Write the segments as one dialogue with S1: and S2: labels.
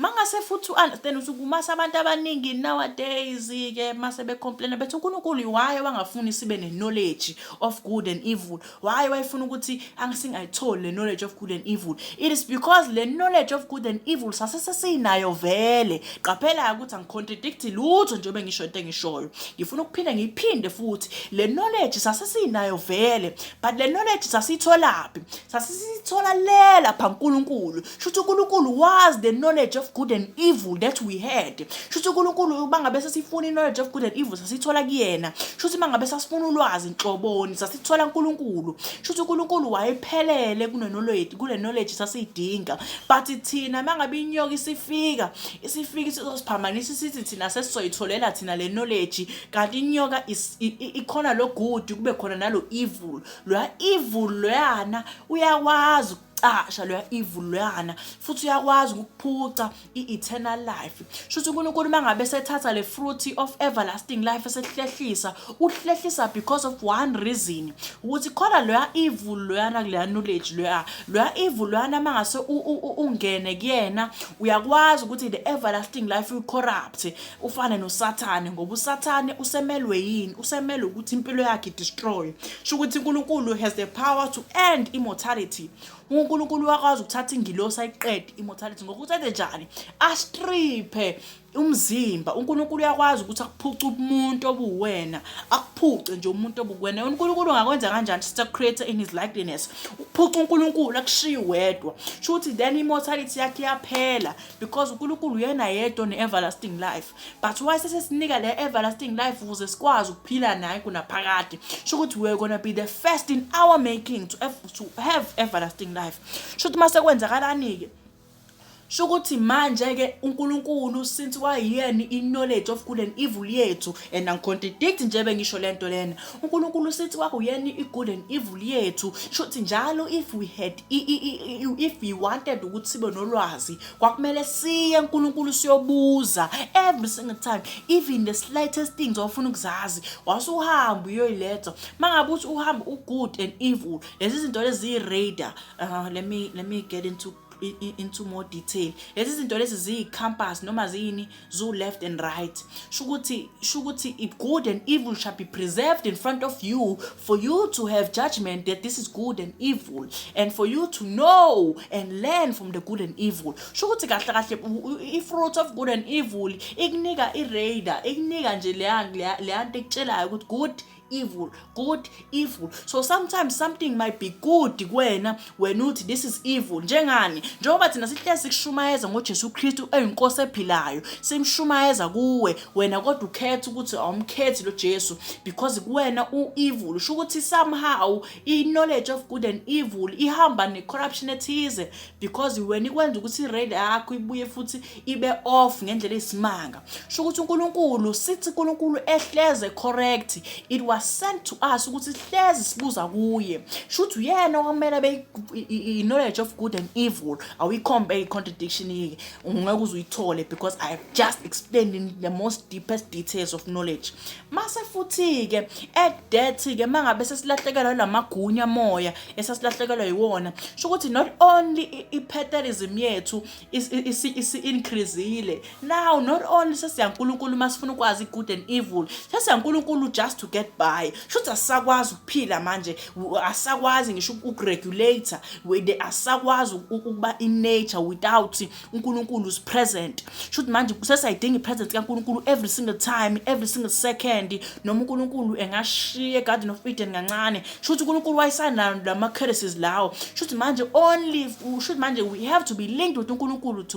S1: mangase futhi understand ukuthi kumase abantu abaningi nowadays ke mase becomplain bethi uNkulunkulu why wangafuni sibe knowledge of good and evil, why wayefuna ukuthi angisingayitholi le knowledge of good and evil. It is because le knowledge of good and evil sasesinayo vele. Qaphela ukuthi angicontradicti lutho njengoba ngisho into engishoyo, ngifuna ukuphinda ngiyiphinde futhi. Le knowledge sasesinayo vele, but le knowledge sasitholaphi? Sasithola lela pha uNkulunkulu. Shuthi uNkulunkulu was the knowledge of good and evil that we had. Shuthi uNkulunkulu bangabe sasifuna knowledge of good and evil sasithola kuyena. Shuthi mangabe sasifuna ulwazi inhloboni sasithola uNkulunkulu. Shuthi uNkulunkulu wayephelele kule knowledge sasiyidinga. But thina mangabe inyoka isifika isizosiphamanisa sithi thina sesizoyitholela thina le knowledge, kanti inyoka ikhona lo good kube khona nalo evil. Lo evil loyana uyakwazi ukucasha, lo evil loyana futhi uyakwazi ukuphuca eternal life. Shuthi uNkulunkulu mangabe sethatha le fruit of everlasting life esehlehlisa, uhlehlisa because of one reason, ukuthi khona lo evil loyana kule knowledge lo evil loyana mangase ungene kuyena uyakwazi ukuthi the everlasting life corrupt ufane noSathane, ngoba uSathane usemelwe yini? Usemelwe ukuthi impilo yakhe destroy. Sho ukuthi uNkulunkulu has the power to end immortality. uNkulunkulu wakwazi ukuthatha ingilosi ayiqede immortality ngokuthi enze njani? Astriphe umzimba. uNkulunkulu uyakwazi ukuthi akuphuce umuntu obuwena, akuphuce nje umuntu obuwena. uNkulunkulu ungakwenza kanjani? Sister creator in his likeness. Ukuphuca uNkulunkulu akushiye wedwa. Shuthi then immortality yakhe yaphela because uNkulunkulu yena yedwa ne-everlasting life. But why sesinika le everlasting life ukuze sikwazi ukuphila naye kunaphakade. Shukuthi we're gonna be the first in our making to have everlasting life. Shuthi mase kwenzakalani ke? Shukuthi manje ke uNkulunkulu since wayiyena knowledge of good and evil yethu, and angicontradict nje bengisho lento lena. uNkulunkulu sithi wakuyena good and evil yethu. Shuthi njalo if we wanted ukuthi sibe nolwazi kwakumele siye uNkulunkulu siyobuza every single time, even the slightest things ofuna ukuzazi wasuhamba uyoyiletha. Mangabe uthi uhamba good and evil, lezi zinto lezi radar, let me get into more detail. Lezi zinto lezi ziyi-compass noma zini zu left and right. Shukuthi if good and evil shall be preserved in front of you, for you to have judgment that this is good and evil, and for you to know and learn from the good and evil. Shukuthi kahle kahle i-fruit of good and evil ikunika i-radar, ikunika nje leyanto ekutshelayo ukuthi good evil. So sometimes something might be good kuwena when uthi this is evil. Njengani? Njengoba thina sihlezi sikushumayeza ngoJesu Kristu eyinkosi ephilayo, simshumayeza kuwe wena kodwa ukhetha ukuthi awumkhethi lo Jesu because kuwena u-evil. Sho ukuthi somehow i-knowledge of good and evil ihamba ne-corruption ethize because wena ikwenza ukuthi i-radar yakho ibuye futhi ibe off ngendlela eyisimanga. Sho ukuthi uNkulunkulu sithi uNkulunkulu ehleze correct, it was sent to us ukuthi sihlezi sibuza kuye. Shuthi uyena okumele be knowledge of good and evil. Awikhombe contradiction yike ungeke uzuyithole because I have just explained in the most deepest details of knowledge. Mase futhi ke at death ke mangabe sesilahlekelwa lamagunya moya esasilahlekelwa yiwona. Shukuthi not only ipatherism yethu is increasile. Now not only sesiyankulunkulu masifuna ukwazi good and evil, sesiyankulunkulu just to get by. Shuthi asakwazi ukuphila manje, asakwazi ngisho ukuregulator, asakwazi ukuba in nature without uNkulunkulu is present. Shuthi manje sesayidinga ipresence kaNkulunkulu every single time, every single second. Noma uNkulunkulu engashiye Garden of Eden kancane. Shuthi uNkulunkulu wayisana lama curses lawo. Shuthi manje we have to be linked with uNkulunkulu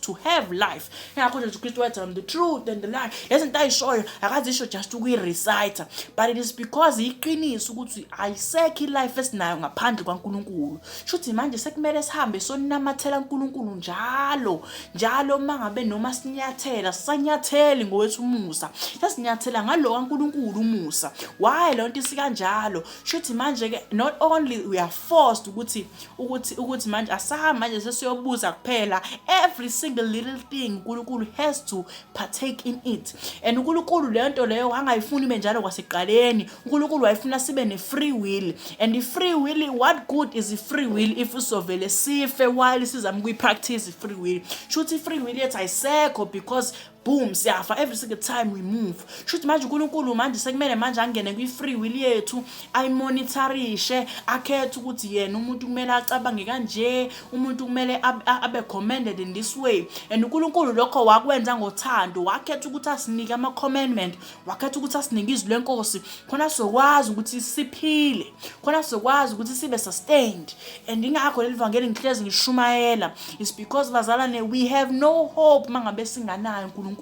S1: to have life. Ngakho nje uKristu wathi the truth and the life. Lezinto ayishoyo akazisho just ukuyi-recite, but it is because iqiniso ukuthi ayisekho ilife esinayo ngaphandle kwaNkulunkulu. Shuthi manje sekumele sihambe sonamathela uNkulunkulu njalo mangabe noma sinyathela sanyatheli ngowethu umusa, sasinyathela ngalo kaNkulunkulu umusa. Why lonto isikanjalo? Shuthi manje ke not only we are forced ukuthi manje asahamba manje sesiyobuza kuphela, every single little thing uNkulunkulu has to partake in it. And uNkulunkulu lento leyo angayifuni ibe njalo kwasiqala ekuqaleni uNkulunkulu wayefuna sibe ne-free will, and i-free will, what good is i-free will if sizovele sife while sizama ukuyi-practice i-free will? Shuthi i-free will yethu ayisekho because boom siyafa every single time we move. Shuthi manje uNkulunkulu manje sekumele manje angene kwi-free will yethu ayimonitorishe, akhethe ukuthi yena umuntu kumele acabange kanje, umuntu kumele abe commanded in this way. And uNkulunkulu lokho wakwenza ngothando, wakhetha ukuthi asinike ama-commandment, wakhetha ukuthi asinike izwi lenkosi khona sokwazi ukuthi siphile, khona sokwazi ukuthi sibe sustained. And ingakho leli vangeli ngihlezi ngishumayela is because bazalwane we have no hope mangabe singanayo uNkulunkulu.